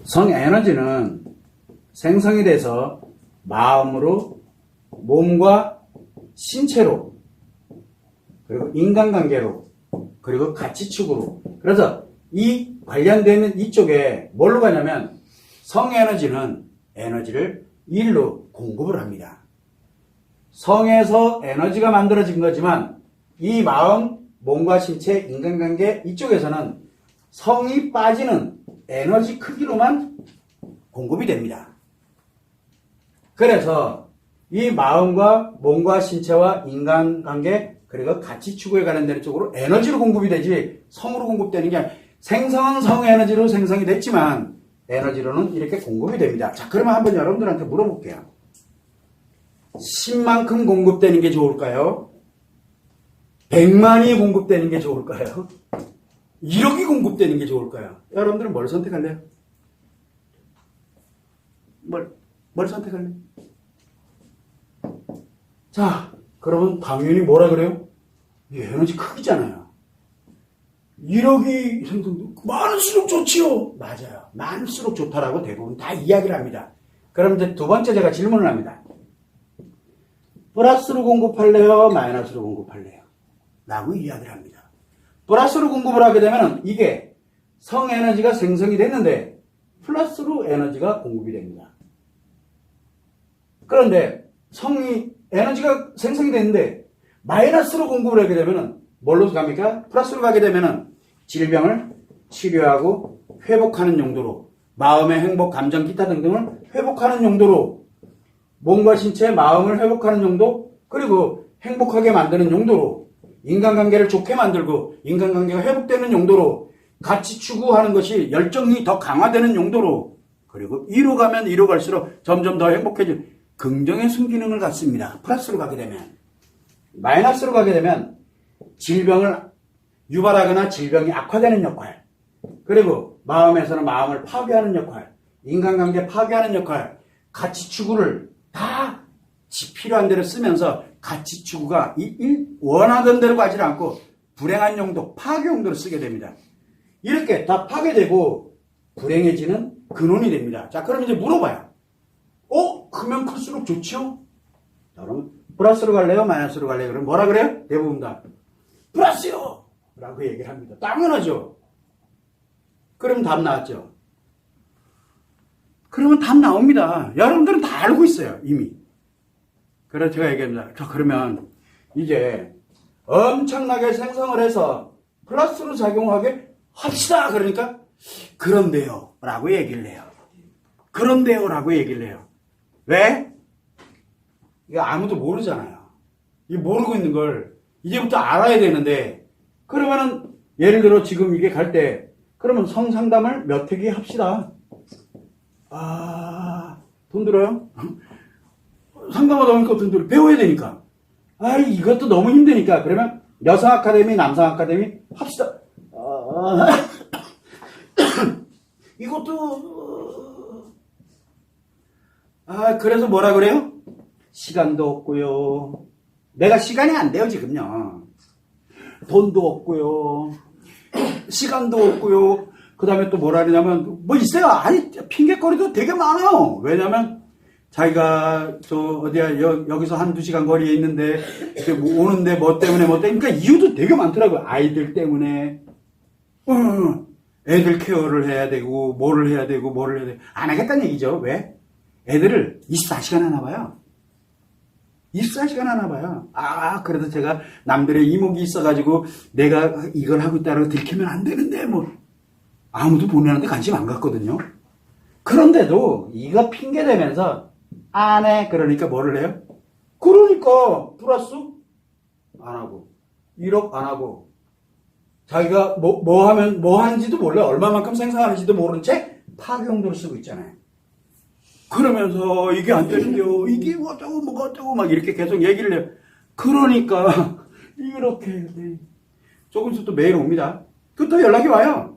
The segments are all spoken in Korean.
성에너지는 생성이 돼서 마음으로, 몸과 신체로, 그리고 인간관계로, 그리고 가치축으로. 그래서 이 관련되는 이쪽에 뭘로 가냐면 성에너지는 에너지를 일로 공급을 합니다. 성에서 에너지가 만들어진 거지만 이 마음, 몸과 신체, 인간관계 이쪽에서는 성이 빠지는 에너지 크기로만 공급이 됩니다. 그래서 이 마음과 몸과 신체와 인간관계 그리고 가치추구에 관련되는 쪽으로 에너지로 공급이 되지 성으로 공급되는 게 아니라 생성은 성에너지로 생성이 됐지만 에너지로는 이렇게 공급이 됩니다. 자, 그러면 한번 여러분들한테 물어볼게요. 10만큼 공급되는 게 좋을까요? 100만이 공급되는 게 좋을까요? 1억이 공급되는 게 좋을까요? 여러분들은 뭘 선택할래요? 뭘 선택할래요? 자, 그러면 당연히 뭐라 그래요? 이 에너지 크기잖아요. 1억이 생성도 많을수록 좋지요. 맞아요. 많을수록 좋다라고 대부분 다 이야기를 합니다. 그럼 이제 두 번째 제가 질문을 합니다. 플러스로 공급할래요? 마이너스로 공급할래요? 라고 이야기를 합니다. 플러스로 공급을 하게 되면 이게 성에너지가 생성이 됐는데 플러스로 에너지가 공급이 됩니다. 그런데 에너지가 생성이 됐는데 마이너스로 공급을 하게 되면 뭘로 갑니까? 플러스로 가게 되면 질병을 치료하고 회복하는 용도로 마음의 행복, 감정, 기타 등등을 회복하는 용도로 몸과 신체, 마음을 회복하는 용도 그리고 행복하게 만드는 용도로 인간관계를 좋게 만들고 인간관계가 회복되는 용도로 같이 추구하는 것이 열정이 더 강화되는 용도로 그리고 이로 가면 이로 갈수록 점점 더 행복해지는 긍정의 순기능을 갖습니다. 플러스로 가게 되면. 마이너스로 가게 되면 질병을 유발하거나 질병이 악화되는 역할 그리고 마음에서는 마음을 파괴하는 역할 인간관계 파괴하는 역할 가치 추구를 다 필요한 대로 쓰면서 가치 추구가 원하던 대로 가지 않고 불행한 용도, 파괴 용도로 쓰게 됩니다. 이렇게 다 파괴되고 불행해지는 근원이 됩니다. 자, 그럼 이제 물어봐요. 크면 클수록 좋지요? 자, 그럼 플러스로 갈래요? 마이너스로 갈래요? 그럼 뭐라 그래요? 대부분 다 플러스요! 라고 얘기를 합니다. 당연하죠. 그럼 답 나왔죠? 그러면 답 나옵니다. 여러분들은 다 알고 있어요, 이미. 그래서 제가 얘기합니다. 자, 그러면 이제 엄청나게 생성을 해서 플러스로 작용하게 합시다. 그러니까 그런데요 라고 얘기를 해요. 그런데요 라고 얘기를 해요. 왜? 이거 아무도 모르잖아요. 이 모르고 있는 걸 이제부터 알아야 되는데 그러면은 예를 들어 지금 이게 갈 때 그러면 성상담을 몇 회기 합시다. 돈 들어요? 상담하다 보니까 돈 들어. 배워야 되니까. 이것도 너무 힘드니까. 그러면 여성 아카데미, 남성 아카데미 합시다. 이것도 그래서 뭐라 그래요? 시간도 없고요. 내가 시간이 안 돼요 지금요. 돈도 없고요. 시간도 없고요. 그 다음에 또 뭐라 그러냐면 뭐 있어요. 핑계거리도 되게 많아요. 왜냐면 자기가 여기서 한두 시간 거리에 있는데 뭐 오는데 뭐 때문에 그러니까 이유도 되게 많더라고요. 아이들 때문에 애들 케어를 해야 되고 뭐를 해야 되고 안 하겠다는 얘기죠. 왜? 애들을 24시간 하나 봐요. 24시간 하나 봐요. 그래도 제가 남들의 이목이 있어가지고 내가 이걸 하고 있다고 들키면 안 되는데 아무도 보내는데 관심 안 갖거든요. 그런데도 이거 핑계대면서 안 해. 그러니까 뭐를 해요? 그러니까 플러스 안 하고 1억 안 하고 자기가 뭐 하는지도 몰라. 얼마만큼 생산하는지도 모르는 채 파괴용도를 쓰고 있잖아요. 그러면서 이게 안 되는데요. 이게 어쩌고 막 이렇게 계속 얘기를 해요. 그러니까 이렇게 조금씩 또 메일 옵니다. 또 연락이 와요.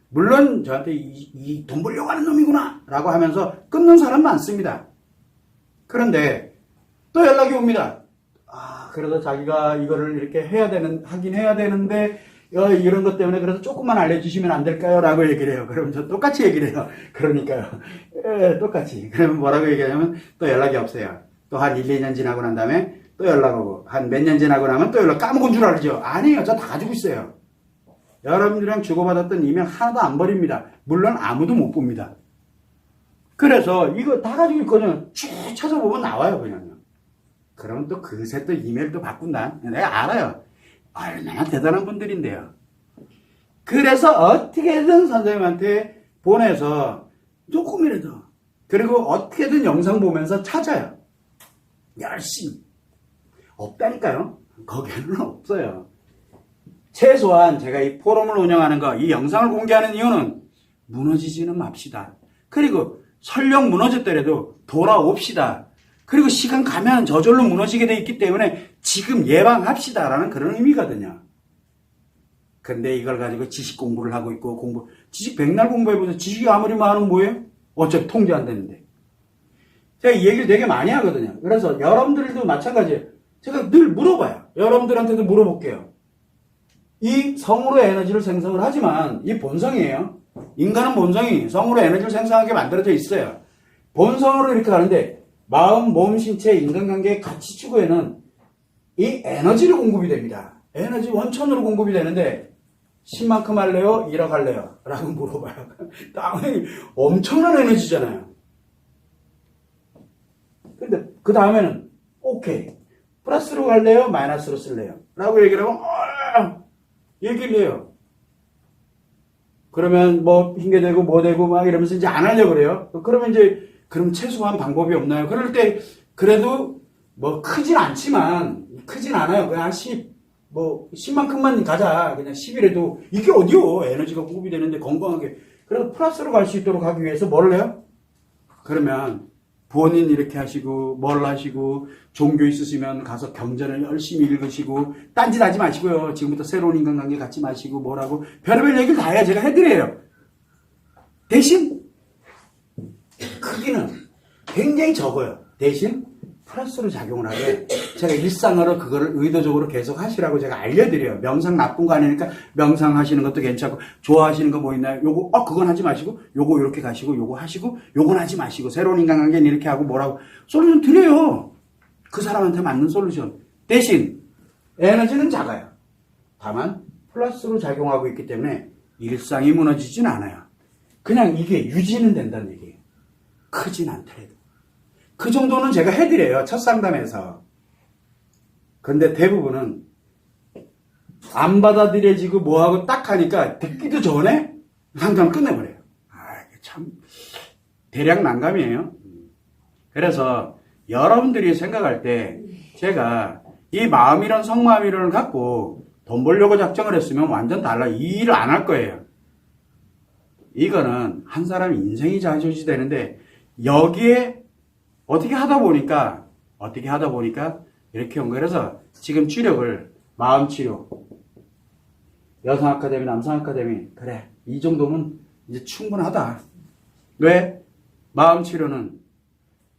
물론 저한테 이 돈 벌려고 하는 놈이구나 라고 하면서 끊는 사람 많습니다. 그런데 또 연락이 옵니다. 그래서 자기가 이거를 이렇게 하긴 해야 되는데 이런 것 때문에 그래서 조금만 알려주시면 안 될까요? 라고 얘기를 해요. 그러면 저 똑같이 얘기를 해요. 그러니까요. 똑같이. 그러면 뭐라고 얘기하냐면 또 연락이 없어요. 또 한 1, 2년 지나고 난 다음에 또 연락 오고 한 몇 년 지나고 나면 또 연락 까먹은 줄 알죠? 아니에요. 저 다 가지고 있어요. 여러분들이랑 주고받았던 이메일 하나도 안 버립니다. 물론 아무도 못 봅니다. 그래서 이거 다 가지고 있거든요. 쭉 찾아보면 나와요, 그냥요. 그러면 또 그새 또 이메일 또 바꾼다. 내가 알아요. 얼마나 대단한 분들인데요. 그래서 어떻게든 선생님한테 보내서 조금이라도, 그리고 어떻게든 영상 보면서 찾아요. 열심히. 없다니까요. 거기에는 없어요. 최소한 제가 이 포럼을 운영하는 거, 이 영상을 공개하는 이유는 무너지지는 맙시다. 그리고 설령 무너졌더라도 돌아옵시다. 그리고 시간 가면 저절로 무너지게 돼 있기 때문에 지금 예방합시다라는 그런 의미거든요. 근데 이걸 가지고 지식 공부를 하고 있고, 지식 백날 공부해보세요. 지식이 아무리 많으면 뭐예요? 어차피 통제 안 되는데. 제가 이 얘기를 되게 많이 하거든요. 그래서 여러분들도 마찬가지예요. 제가 늘 물어봐요. 여러분들한테도 물어볼게요. 이 성으로 에너지를 생성을 하지만 이 본성이에요. 인간은 본성이 성으로 에너지를 생성하게 만들어져 있어요. 본성으로 이렇게 가는데 마음, 몸, 신체, 인간관계의 가치 추구에는 이 에너지를 공급이 됩니다. 에너지 원천으로 공급이 되는데 10만큼 할래요? 1억 할래요? 라고 물어봐요. 당연히 엄청난 에너지잖아요. 근데 그 다음에는 오케이. 플러스로 갈래요? 마이너스로 쓸래요? 라고 얘기를 하면 얘기를 해요. 그러면 뭐 핑계대고 뭐 대고 막 이러면서 이제 안 하려고 그래요. 그러면 이제 그럼 최소한 방법이 없나요? 그럴 때 그래도 뭐 크진 않지만 크진 않아요. 그냥 10만큼만 가자. 그냥 10이라도 이게 어디요? 에너지가 공급이 되는데 건강하게. 그래서 플러스로 갈 수 있도록 하기 위해서 뭘 해요? 그러면 본인 이렇게 하시고 뭘 하시고 종교 있으시면 가서 경전을 열심히 읽으시고 딴짓 하지 마시고요. 지금부터 새로운 인간관계 갖지 마시고 뭐라고 별의별 얘기를 다 해야 제가 해드려요. 대신 크기는 굉장히 적어요. 대신 플러스로 작용을 하게 제가 일상으로 그거를 의도적으로 계속 하시라고 제가 알려드려요. 명상 나쁜 거 아니니까 명상 하시는 것도 괜찮고 좋아하시는 거 뭐 있나요? 요거 그건 하지 마시고 요거 이렇게 가시고 요거 하시고 요건 하지 마시고 새로운 인간관계는 이렇게 하고 뭐라고 솔루션 드려요. 그 사람한테 맞는 솔루션. 대신 에너지는 작아요. 다만 플러스로 작용하고 있기 때문에 일상이 무너지진 않아요. 그냥 이게 유지는 된다는 얘기예요. 크진 않더라도. 그 정도는 제가 해드려요. 첫 상담에서. 근데 대부분은 안 받아들여지고 뭐하고 딱 하니까 듣기도 전에 상담을 끝내버려요. 이게 참 대략 난감이에요. 그래서 여러분들이 생각할 때 제가 이 마음이란 성마음이론을 갖고 돈 벌려고 작정을 했으면 완전 달라. 이 일을 안 할 거예요. 이거는 한 사람 인생이 좌지우지 되는데 여기에 어떻게 하다 보니까 이렇게 온 거예요. 그래서 지금 치료를 마음치료, 여성아카데미, 남성아카데미 그래 이 정도면 이제 충분하다. 왜? 마음치료는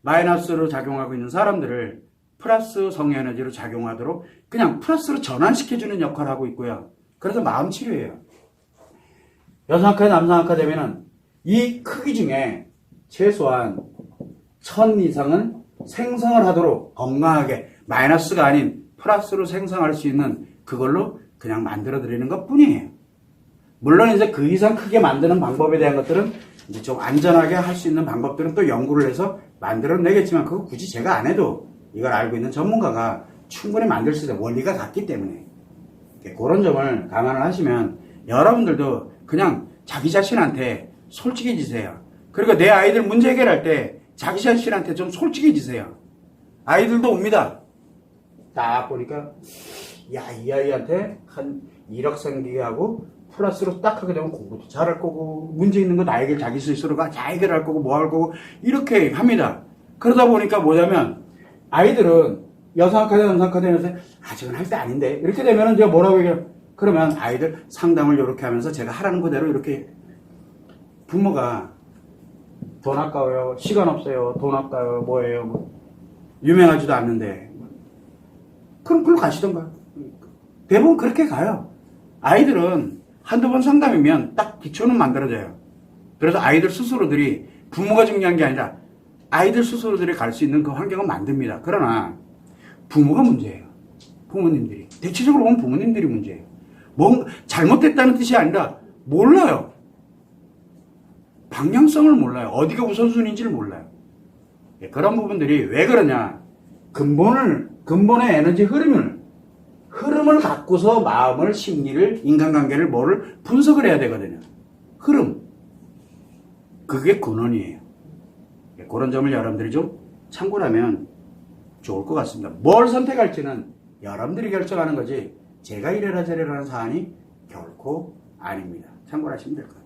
마이너스로 작용하고 있는 사람들을 플러스 성에너지로 작용하도록 그냥 플러스로 전환시켜주는 역할을 하고 있고요. 그래서 마음치료예요. 여성아카데미, 남성아카데미는 이 크기 중에 최소한 1000 이상은 생성을 하도록 건강하게 마이너스가 아닌 플러스로 생성할 수 있는 그걸로 그냥 만들어 드리는 것 뿐이에요. 물론 이제 그 이상 크게 만드는 방법에 대한 것들은 이제 좀 안전하게 할 수 있는 방법들은 또 연구를 해서 만들어 내겠지만 그거 굳이 제가 안 해도 이걸 알고 있는 전문가가 충분히 만들 수 있는 원리가 같기 때문에 그런 점을 감안을 하시면 여러분들도 그냥 자기 자신한테 솔직해지세요. 그리고 내 아이들 문제 해결할 때 자기 자신한테 좀 솔직해지세요. 아이들도 옵니다. 딱 보니까 이 아이한테 한 1억 생기게 하고 플러스로 딱 하게 되면 공부도 잘할 거고 문제 있는 거 다 자기 스스로가 다 해결할 거고 뭐 할 거고 이렇게 합니다. 그러다 보니까 뭐냐면 아이들은 여성아카데미, 남성아카데미에서 아직은 할 때 아닌데 이렇게 되면은 제가 뭐라고 얘기해요? 그러면 아이들 상담을 이렇게 하면서 제가 하라는 그대로 이렇게 부모가 돈 아까워요. 시간 없어요. 돈 아까워요. 뭐예요. 유명하지도 않는데. 그럼 글로 가시던가. 대부분 그렇게 가요. 아이들은 한두 번 상담이면 딱 기초는 만들어져요. 그래서 아이들 스스로들이 부모가 중요한 게 아니라 아이들 스스로들이 갈 수 있는 그 환경을 만듭니다. 그러나 부모가 문제예요. 부모님들이. 대체적으로 보면 부모님들이 문제예요. 뭔 잘못됐다는 뜻이 아니라 몰라요. 방향성을 몰라요. 어디가 우선순위인지를 몰라요. 그런 부분들이 왜 그러냐. 근본의 에너지 흐름을 갖고서 마음을, 심리를, 인간관계를 뭐를 분석을 해야 되거든요. 흐름. 그게 근원이에요. 그런 점을 여러분들이 좀 참고하면 좋을 것 같습니다. 뭘 선택할지는 여러분들이 결정하는 거지 제가 이래라 저래라 하는 사안이 결코 아닙니다. 참고하시면 될 것 같아요.